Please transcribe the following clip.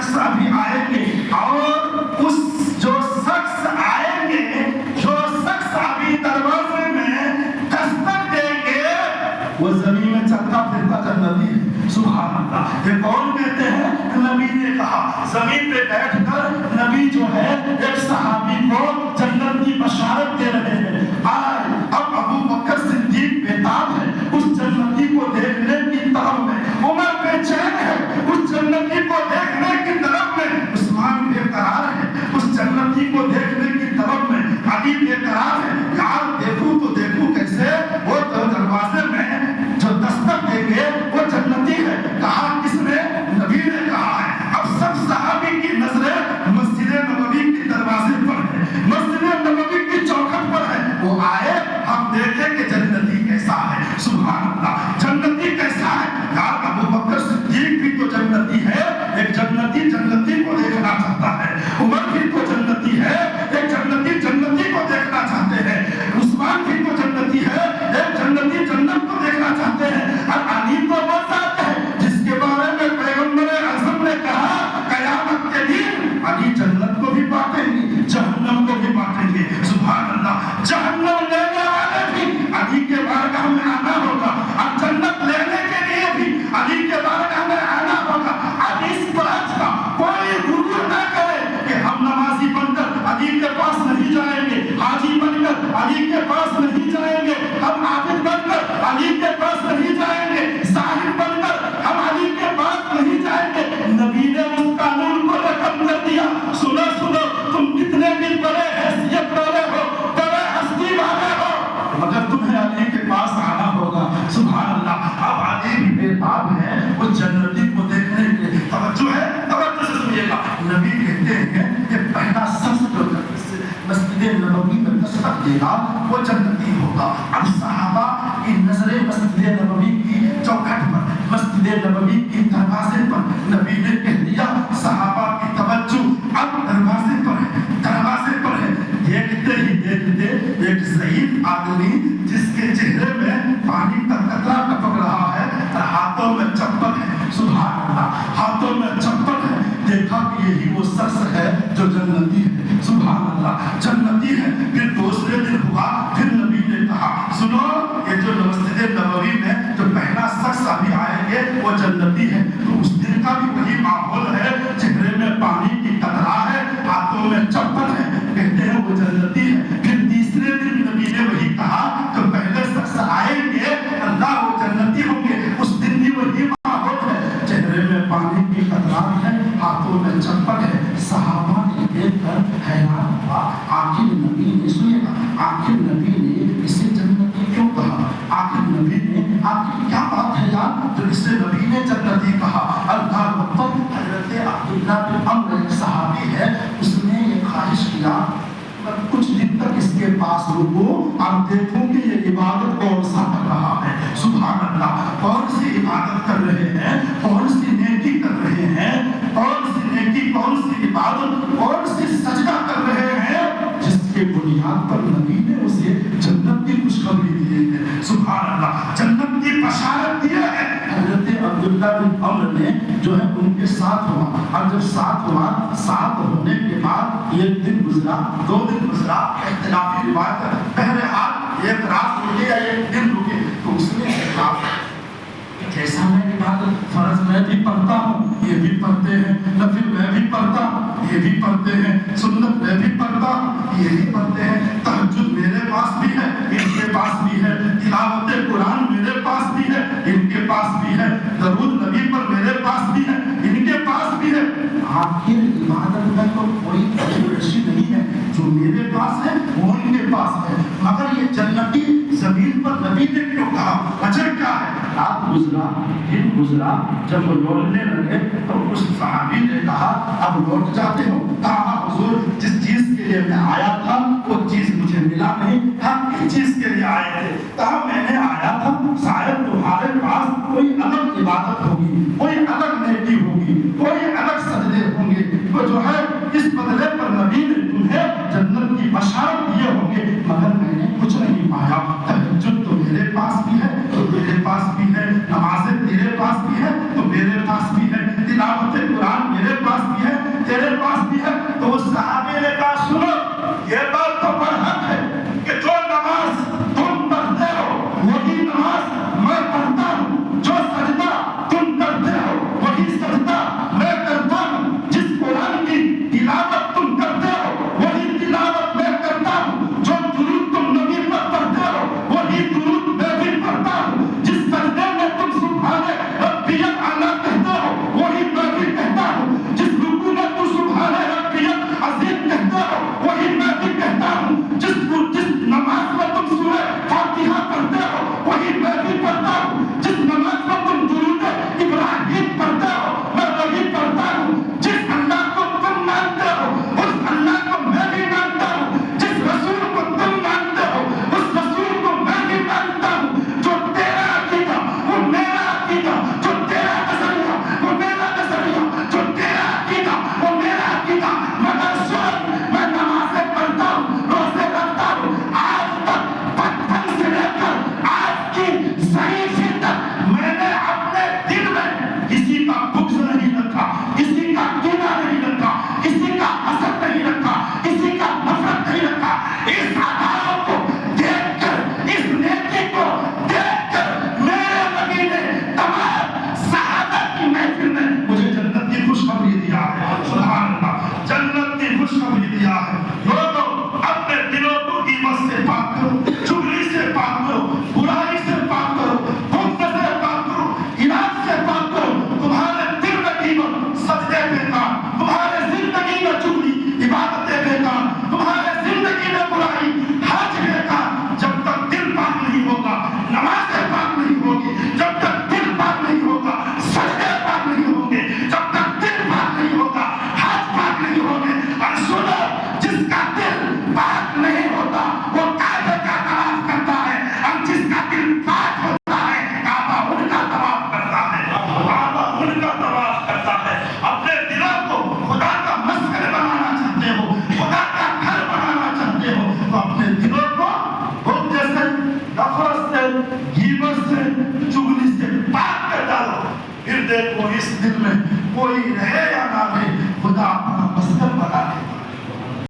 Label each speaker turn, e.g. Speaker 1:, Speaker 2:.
Speaker 1: شخص ابھی آئیں گے اور اس جو شخص آئیں گے، جو شخص ابھی دروازے میں دستک دیں گے، وہ زمین میں چلتا پھرتا جنتی ہے۔ سبحان اللہ۔ یہ کون کہتے ہیں؟ نبی نے کہا۔ زمین پہ بیٹھ کر نبی جو ہے ایک صحابی کو جنت کی بشارت دے رہے ہیں۔ اب ابو بکر صدیق بیتاب ہے اس جنتی کو دیکھنے کی طرف میں، عمر بے چین ہے اس جنتی کو دیکھنے کی طرف میں، عثمان بے قرار ہے اس جنتی کو دیکھنے کی طرف میں، علی بے قرار ہے، یار دیکھوں تو دیکھوں کیسے؟ وہ دروازے میں جو دستک دیں گے وہ جنتی ہے۔ کہا کس نے؟ نبی نے کہا ہے۔ اب سب صحابی کی نظریں مسجد نبوی کے دروازے پر ہے، مسجد نبوی کی چوکھٹ پر ہے۔ وہ آئے، ہم دیکھیں کہ جنتی کیسا ہے۔ سبحان اللہ۔ جنتی کیسا ہے؟ یار ابو بکر صدیق بھی تو جنتی ہے، ایک جنتی جنتی کو دیکھنا چاہتا ہے، عمر بھی تو جنتی ہے، ایک جنتی جنتی کو دیکھنا چاہتے ہیں، عثمان بھی تو جنتی ہے، ایک جنتی جنت کو دیکھنا چاہتے ہیں۔ اور علی تو وہ ذات ہے جس کے بارے میں پیغمبر اعظم نے کہا قیامت کے دن علی جنت کو بھی بانٹیں گے، جہنم کو بھی بانٹیں گے۔ سبحان اللہ۔ جہنم لینے والے بھی علی کے بارگاہ میں آنا ہوگا، اور جنت لینے کے لیے بھی علی کے بارگاہ میں آنا ہوگا۔ اب اس بات کا کوئی غرور نہ کرے کہ ہم نمازی بن کر علی کے پاس نہیں جائیں گے، حاجی بن کر علی کے پاس نہیں جائیں گے، ہم عابد بن کر علی کے پاس نہیں جائیں گے، زاہد بن کر ہم علی کے پاس نہیں جائیں گے۔ نبی نے اس قانون کو رقم کر دیا۔ سنو سنو، تم کتنے بھی بڑے حیثیت والے ہو، بڑے ہستی والے ہو، مگر تمہیں علی کے پاس آنا ہوگا۔ سبحان اللہ۔ اب علی بے تاب ہے اس جنتی کو دیکھنے کے لیے۔ توجہ ہے، توجہ سے سنیے گا۔ نبی کہتے ہیں کہ پہلا شخص جو مسجد نبوی میں دستک دے گا وہ جنتی ہوگا۔ اب صحابہ کی نظریں مسجد نبوی کی چوکھٹ پر، مسجد نبوی کی دروازے پر، نبی نے کہہ دیا صحابہ کی توجہ اب دروازے پر ہے، دروازے پر ہے۔ دیکھتے ہی دیکھتے ایک ضعیف آدمی جس کے چہرے میں پانی کا قطرہ ٹپک رہا ہے اور ہاتھوں میں چپل ہے، سبحان اللہ، ہاتھوں میں چپل ہے، دیکھا کہ یہی وہ شخص ہے جو جنتی ہے۔ سبحان اللہ، جنتی ہے۔ پھر دوسرے دن ہوا، پھر نبی نے کہا سنو، یہ جو مسجد نبوی میں جو پہلا شخص ابھی آئیں گے وہ جنتی ہے۔ تو اس دن کا بھی وہی ماحول ہے، چہرے میں پانی کی قطرہ ہے، ہاتھوں میں چپل ہے، کہتے ہیں وہ جنتی ہے۔ پھر تیسرے دن نبی نے وہی کہا، جو پہلے شخص آئیں گے اللہ وہ جنتی ہوں گے۔ اس دن بھی وہی ماحول ہے، چہرے میں پانی کی قطرہ ہے، ہاتھوں میں چپل ہے۔ صحابہ نے دیکھ کر حیران ہوا، آخر نبی نے سنے گا، آخر نبی نے اسے جنتی کیوں کہا؟ آخر نبی نے آخر کیا بات ہے یار جو اسے نبی نے جنتی کہا؟ اللہ اکبر۔ حضرت عبداللہ بن عمرو ایک صحابی ہے، اس نے یہ خواہش کیا کچھ دن تک اس کے پاس رکو اور دیکھوں کہ یہ عبادت کون سا کر رہا ہے۔ سبحان اللہ، کون سی عبادت کر رہے ہیں، کون سی نیکی کر رہے ہیں، کون سی نیکی، کون سی عبادت، کون سی سجدہ کر رہے ہیں جس کے بنیاد پر نبی نے اسے جنت کی خوشخبری دی ہے۔ سبحان اللہ، جنت کی بشارت دی ہے۔ حضرت عبداللہ بن عمرو نے جو ہے ان کے ساتھ ہوا، اور جب ساتھ ہوا، ساتھ ہونے کے بعد ایک دن گزرا، 2 دن گزرا، اختلافی روایت ہے، بہرحال ایک رات رکے یا ایک دن رکے، تو اس نے کہا جیسا میں عبادت فرض میں بھی پڑھتا ہوں یہ بھی پڑھتے ہیں، نفل میں بھی پڑھتا ہوں یہ بھی پڑھتے ہیں، سنت میں بھی پڑھتا ہوں یہ بھی پڑھتے ہیں، تہجد میرے پاس بھی ہے ان کے پاس بھی ہے، تلاوت قرآن میرے پاس بھی ہے ان کے پاس بھی ہے، درود نبی پر میرے پاس بھی ہے ان کے پاس بھی ہے۔ آخر عبادت میں تو کوئی ایسی نہیں ہے، جو میرے پاس ہے وہ ان کے پاس ہے، مگر یہ جنتی زمین پر نبی نے کیوں کہا؟ وجہ کیا ہے؟ رات گزرا، دن گزرا، جب وہ لوٹنے لگے تو اس صحابی نے کہا اب لوٹ جاتے ہو؟ کہا حضور جس چیز کے لیے میں آیا تھا وہ چیز مجھے ملا نہیں، ہم کس چیز کے لیے آئے تھے؟ کہا میں نے آیا تھا شاید تمہارے پاس کوئی الگ عبادت ہوگی، کوئی الگ نیکی ہوگی، کوئی الگ سجدے ہوں گے، وہ جو ہے اس بدلے پر نبی نے تمہیں جنت کی بشارت دیے ہوں گے، مگر میں نے کچھ نہیں پایا۔ تہجد تو میرے پاس بھی ہے تو میرے پاس بھی ہے، نمازیں تیرے پاس بھی ہے تو میرے پاس بھی ہے، تلاوت قرآن میرے پاس بھی غیبت سے چغلی سے پاک کر ڈالو، پھر دیکھو اس دل میں کوئی رہے یا نہ رہے